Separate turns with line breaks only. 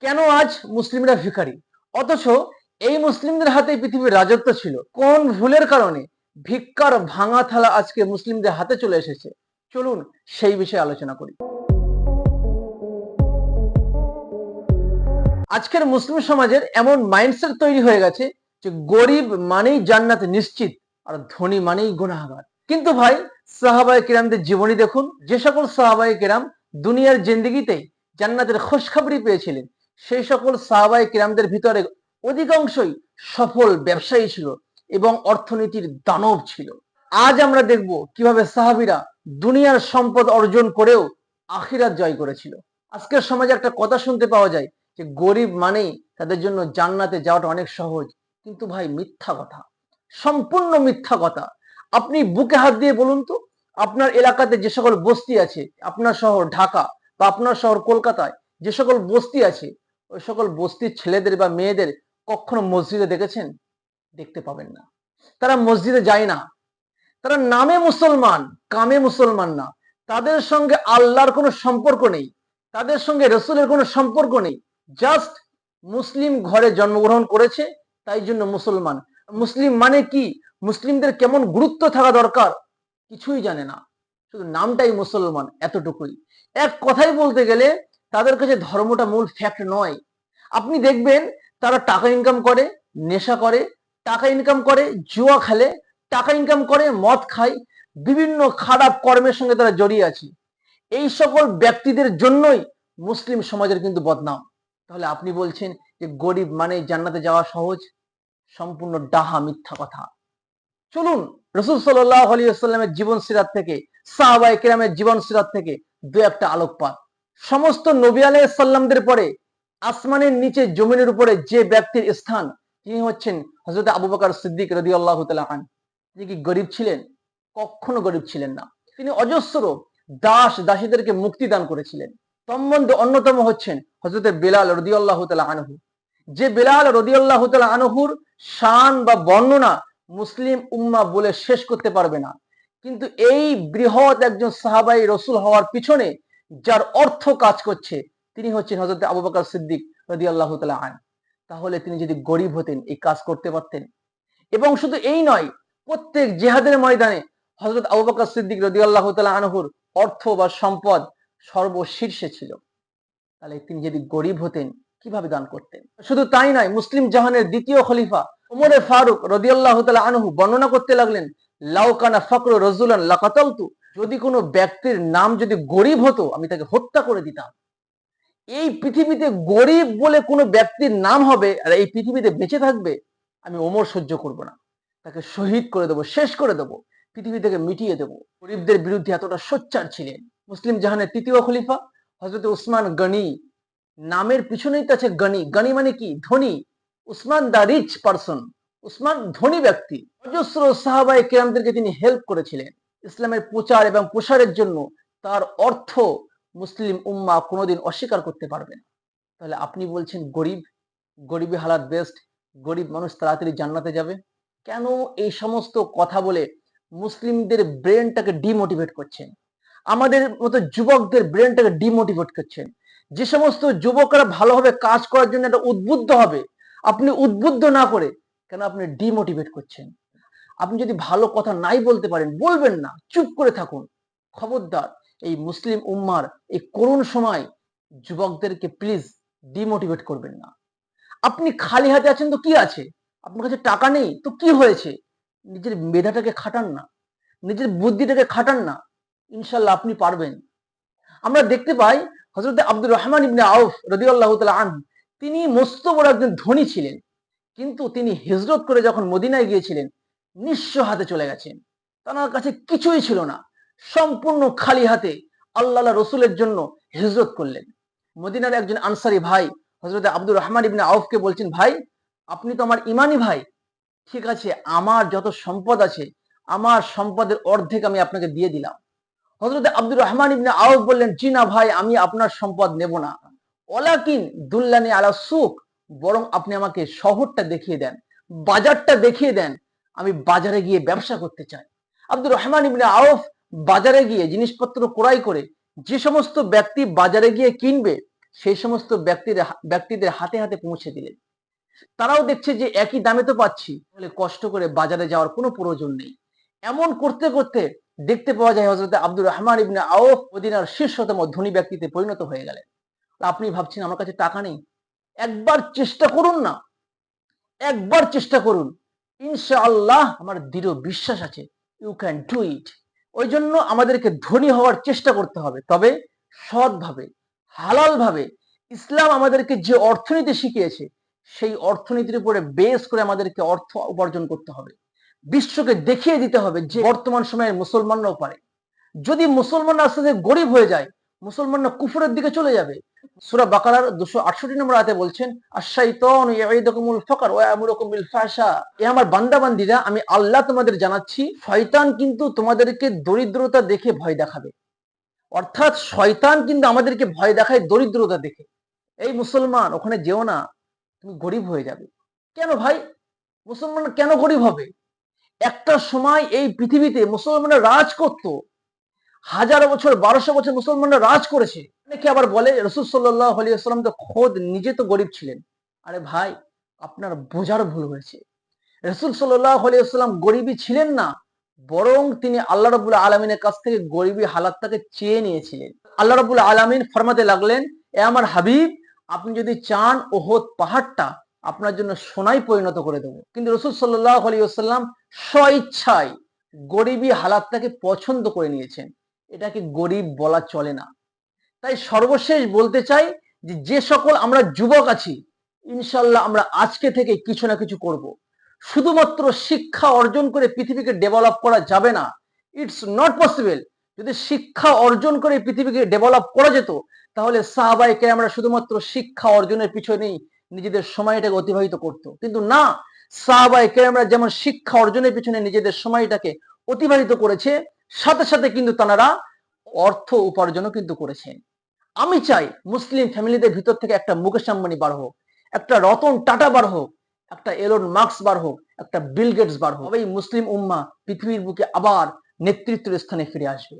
কেন আজ মুসলিমরা ভিখারি, অথচ এই মুসলিমদের হাতে পৃথিবীর রাজত্ব ছিল? কোন ভুলের কারণে ভিক্ষার ভাঙা থালা আজকে মুসলিমদের হাতে চলে এসেছে? চলুন সেই বিষয়ে আলোচনা করি। আজকের মুসলিম সমাজের এমন মাইন্ডসেট তৈরি হয়ে গেছে যে গরিব মানেই জান্নাত নিশ্চিত আর ধনী মানেই গুনাহগার। কিন্তু ভাই, সাহাবায়ে কেরামদের জীবনী দেখুন। যে সকল সাহাবায়ে কেরাম দুনিয়ার জিন্দেগিতেই জান্নাতের খোঁজখবরি পেয়েছিলেন, সেই সকল সাহাবায়ে কেরামদের ভিতরে অধিকাংশই সফল ব্যবসায়ী ছিল এবং অর্থনীতির দানব ছিল। আজ আমরা দেখব কিভাবে সাহাবীরা দুনিয়ার সম্পদ অর্জন করেও আখিরাত জয় করেছিল। আজকের সমাজে একটা কথা শুনতে পাওয়া যায় যে গরিব মানেই তাদের জন্য জান্নাতে যাওয়াটা অনেক সহজ। কিন্তু ভাই, মিথ্যা কথা, সম্পূর্ণ মিথ্যা কথা। আপনি বুকে হাত দিয়ে বলুন তো, আপনার এলাকাতে যে সকল বস্তি আছে, আপনার শহর ঢাকা বা আপনার শহর কলকাতায় যে সকল বস্তি আছে, ওই সকল বস্তির ছেলেদের বা মেয়েদের কখনো মসজিদে দেখেছেন? দেখতে পাবেন না। তারা মসজিদে যায় না। তারা নামে মুসলমান, কামে মুসলমান না। তাদের সঙ্গে আল্লাহর কোনো সম্পর্ক নেই, তাদের সঙ্গে রসুলের কোনো সম্পর্ক নেই। জাস্ট মুসলিম ঘরে জন্মগ্রহণ করেছে, তাই জন্য মুসলমান। মুসলিম মানে কি, মুসলিমদের কেমন গুরুত্ব থাকা দরকার, কিছুই জানে না। শুধু নামটাই মুসলমান, এতটুকুই। এক কথাই বলতে গেলে তাদের কাছে ধর্মটা মূল ফ্যাক্ট নয়। আপনি দেখবেন তারা টাকা ইনকাম করে, নেশা করে, টাকা ইনকাম করে, জুয়া খেলে, টাকা ইনকাম করে, মদ খায়, বিভিন্ন খারাপ কর্মের সঙ্গে তারা জড়িয়ে আছে। এই সকল ব্যক্তিদের জন্যই মুসলিম সমাজের কিন্তু বদনাম। তাহলে আপনি বলছেন যে গরিব মানে জান্নাতে যাওয়া সহজ? সম্পূর্ণ ডাহা, মিথ্যা কথা। চলুন রাসূল সাল্লাল্লাহু আলাইহি ওয়াসাল্লামের জীবন সিরাত থেকে, সাহাবায়ে কেরামের জীবন সিরাত থেকে দু একটা আলোকপাত। সমস্ত নবী আলাইহিস সালামদের পরে আসমানের নিচে জমিনের উপরে যে ব্যক্তির স্থান, তিনি হচ্ছেন হযরত আবু বকর সিদ্দিক রাদিয়াল্লাহু তাআলা আনহু। তিনি কি গরিব ছিলেন? কখনো গরিব ছিলেন না। তিনি অজস্র দাস দাসীদেরকে মুক্তি দান করেছিলেন। তন্মধ্যে অন্যতম হচ্ছেন হযরত বেলাল রাদিয়াল্লাহু তাআলা আনহু। যে বেলাল রাদিয়াল্লাহু তাআলা আনহুর শান বা বর্ণনা মুসলিম উম্মাহ বলে শেষ করতে পারবে না। কিন্তু এই বৃহৎ একজন সাহাবাই রসুল হওয়ার পিছনে যার অর্থ কাজ করছে, তিনি হচ্ছেন হযরত আবু বকর সিদ্দিক রাদিয়াল্লাহু তাআলা আনহু। তাহলে তিনি যদি গরিব হতেন, এই কাজ করতে পারতেন? এবং শুধু এই নয়, প্রত্যেক জিহাদের ময়দানে হযরত আবু বকর সিদ্দিক রাদিয়াল্লাহু তাআলা আনহুর অর্থ বা সম্পদ সর্বশীর্ষে ছিল। তাহলে তিনি যদি গরিব হতেন, কিভাবে দান করতেন? শুধু তাই নয়, মুসলিম জাহানের দ্বিতীয় খলিফা ওমরে ফারুক রাদিয়াল্লাহু তাআলা আনহু বর্ণনা করতে লাগলেন, লাউ কানা ফাকরু রাজুলান লাকাতালতু। যদি কোনো ব্যক্তির নাম যদি গরিব হতো, আমি তাকে হত্যা করে দিতাম। এই পৃথিবীতে গরিব বলে কোনো ব্যক্তির নাম হবে আর এই পৃথিবীতে বেঁচে থাকবে, আমি ওমর সহ্য করব না। তাকে শহীদ করে দেবো, শেষ করে দেবো, পৃথিবী থেকে মিটিয়ে দেবো। গরিবদের বিরুদ্ধে এতটা সোচ্চার ছিলেন। মুসলিম জাহানের তৃতীয় খলিফা হযরত উসমান গনি। নামের পিছনেই তো আছে গনি। গনি মানে কি? ধনী। Usman the rich person. Usman ধনী ব্যক্তি। অজস্র সাহাবায়ে কেরামদেরকে তিনি হেল্প করেছিলেন। ইসলামের প্রচার এবং প্রসারের জন্য তার অর্থ মুসলিম উম্মাহ কোনোদিন অস্বীকার করতে পারবে না। তাহলে আপনি বলছেন গরিব, গরিবী হালাত বেস্ট, গরিব মানুষ তাড়াতাড়ি জান্নাতে যাবে? কেন এই সমস্ত কথা বলে মুসলিমদের ব্রেনটাকে ডিমোটিভেট করছেন? আমাদের মতো যুবকদের ব্রেনটাকে ডিমোটিভেট করছেন। যে সমস্ত যুবকরা ভালোভাবে কাজ করার জন্য একটা উদ্বুদ্ধ হবে, আপনি উদ্বুদ্ধ না করে কেন আপনি ডিমোটিভেট করছেন? আপনি যদি ভালো কথা নাই বলতে পারেন, বলবেন না, চুপ করে থাকুন। খবরদার, এই মুসলিম উম্মার এই করুণ সময় যুবকদেরকে প্লিজ ডিমোটিভেট করবেন না। আপনি খালি হাতে আছেন তো কি আছে? আপনার কাছে টাকা নেই তো কি হয়েছে? নিজের মেধাটাকে খাটান না, নিজের বুদ্ধিটাকে খাটান না, ইনশাল্লাহ আপনি পারবেন। আমরা দেখতে পাই হযরত আব্দুর রহমান ইবনে আউফ রাদিয়াল্লাহু তাআলা আনহু, তিনি মস্ত বড় একজন ধনী ছিলেন। কিন্তু তিনি হিজরত করে যখন মদিনায় গিয়েছিলেন, নিঃস্ব হাতে চলে গেছেন। তার কাছে কিছুই ছিল না। সম্পূর্ণ খালি হাতে আল্লাহ রসুলের জন্য হিজরত করলেন। মদিনার একজন আনসারী ভাই হযরত আব্দুর রহমান ইবনে আউফকে বলছেন, ভাই, আপনি তো আমার ইমানি ভাই, ঠিক আছে, আমার যত সম্পদ আছে, আমার সম্পদের অর্ধেক আমি আপনাকে দিয়ে দিলাম। হযরত আব্দুর রহমান ইবনে আউফ বললেন, জি না ভাই, আমি আপনার সম্পদ নেব না। ওয়ালাকিন দুল্লানি আলা সুক, বরং আপনি আমাকে শহরটা দেখিয়ে দেন, বাজারটা দেখিয়ে দেন, আমি বাজারে গিয়ে ব্যবসা করতে চাই। আব্দুর রহমান ইবনে আউফ বাজারে গিয়ে জিনিসপত্র ক্রয় করে যে সমস্ত ব্যক্তি বাজারে গিয়ে কিনবে, সেই সমস্ত ব্যক্তিদের হাতে হাতে পৌঁছে দিলেন। তারাও দেখছে যে একই দামে তো পাচ্ছি, তাহলে কষ্ট করে বাজারে যাওয়ার কোনো প্রয়োজন নেই। এমন করতে করতে দেখতে পাওয়া যায় হযরত আব্দুর রহমান ইবনে আউফ মদিনার শীর্ষতম ধনী ব্যক্তিতে পরিণত হয়ে গেলেন। আপনি ভাবছেন আমার কাছে টাকা নেই, একবার চেষ্টা করুন না, একবার চেষ্টা করুন, ইনশাআল্লাহ আমার দৃঢ় বিশ্বাস আছে ইউ ক্যান ডু ইট। ওই জন্য আমাদেরকে ধনী হওয়ার চেষ্টা করতে হবে, তবে সৎভাবে, হালাল ভাবে। ইসলাম আমাদেরকে যে অর্থনীতি শিখিয়েছে সেই অর্থনীতির উপরে বেস করে আমাদেরকে অর্থ উপার্জন করতে হবে। বিশ্বকে দেখিয়ে দিতে হবে যে বর্তমান সময়ের মুসলমানরাও পারে। যদি মুসলমানরা আস্তে আস্তে গরিব হয়ে যায়, মুসলমানরা কুফরের দিকে চলে যাবে। সূরা বাকারার 268 নম্বর আয়াতে বলছেন, আশ-শাইতানু ইয়াইদুকুমুল ফাকর ওয়া ইয়ামুরুকুম বিল ফাহশা। এ আমার বান্দা-বান্দীরা, আমি আল্লাহ তোমাদের জানাচ্ছি, শয়তান কিন্তু তোমাদেরকে দরিদ্রতা দেখে ভয় দেখাবে। অর্থাৎ শয়তান কিন্তু আমাদেরকে ভয় দেখায় দরিদ্রতা দেখে। এই মুসলমান ওখানে যেও না, তুমি গরিব হয়ে যাবে। কেন ভাই? মুসলমান কেন গরিব হবে? একটা সময় এই পৃথিবীতে মুসলমানরা রাজ করত, হাজার বছর 1200 বছর মুসলমানরা রাজ করেছে। অনেকে আবার বলে রাসূল সাল্লাল্লাহু আলাইহি ওয়াসাল্লাম তো খোদ নিজে তো গরিব ছিলেন। আরে ভাই, আপনার বোঝার ভুল হয়েছে। রাসূল সাল্লাল্লাহু আলাইহি ওয়াসাল্লাম গরিবই ছিলেন না, বরং তিনি আল্লাহ রাব্বুল আলামিনের কাছ থেকে গরিবী হালাতটাকে চেয়ে নিয়েছিলেন। আল্লাহ রাব্বুল আলামিন ফরমাতে লাগলেন, এ আমার হাবিব, আপনি যদি চান ওহদ পাহাড়টা আপনার জন্য সোনায় পরিণত করে দেবো। কিন্তু রাসূল সাল্লাল্লাহু আলাইহি ওয়াসাল্লাম স্বইচ্ছায় গরিবী হালাতটাকে পছন্দ করে নিয়েছেন। এটাকে গরিব বলা চলে না। তাই সর্বশেষ বলতে চাই যে সকল আমরা যুবক আছি, ইনশাল্লাহ আমরা আজকে থেকে কিছু না কিছু করব। শুধুমাত্র শিক্ষা অর্জন করে পৃথিবীকে ডেভেলপ করা যাবে না, ইটস নট পসিবল। যদি শিক্ষা অর্জন করে পৃথিবীকে ডেভেলপ করা যেত, তাহলে সাহাবায়ে কেরামরা শুধুমাত্র শিক্ষা অর্জনের পিছনেই নিজেদের সময়টাকে অতিবাহিত করত। কিন্তু না, সাহাবায়ে কেরামরা যেমন শিক্ষা অর্জনের পিছনে নিজেদের সময়টাকে অতিবাহিত করেছে, সাথে সাথে কিন্তু তারা অর্থ উপার্জনও কিন্তু করেছেন। আমি চাই মুসলিম ফ্যামিলিদের ভিতর থেকে একটা মুকেশ আম্বানি বার হোক, একটা রতন টাটা বার হোক, একটা এলন মার্কস বার হোক, একটা বিল গেটস বার হোক। তবেই মুসলিম উম্মাহ পৃথিবীর বুকে আবার নেতৃত্বের স্থানে ফিরে আসবে।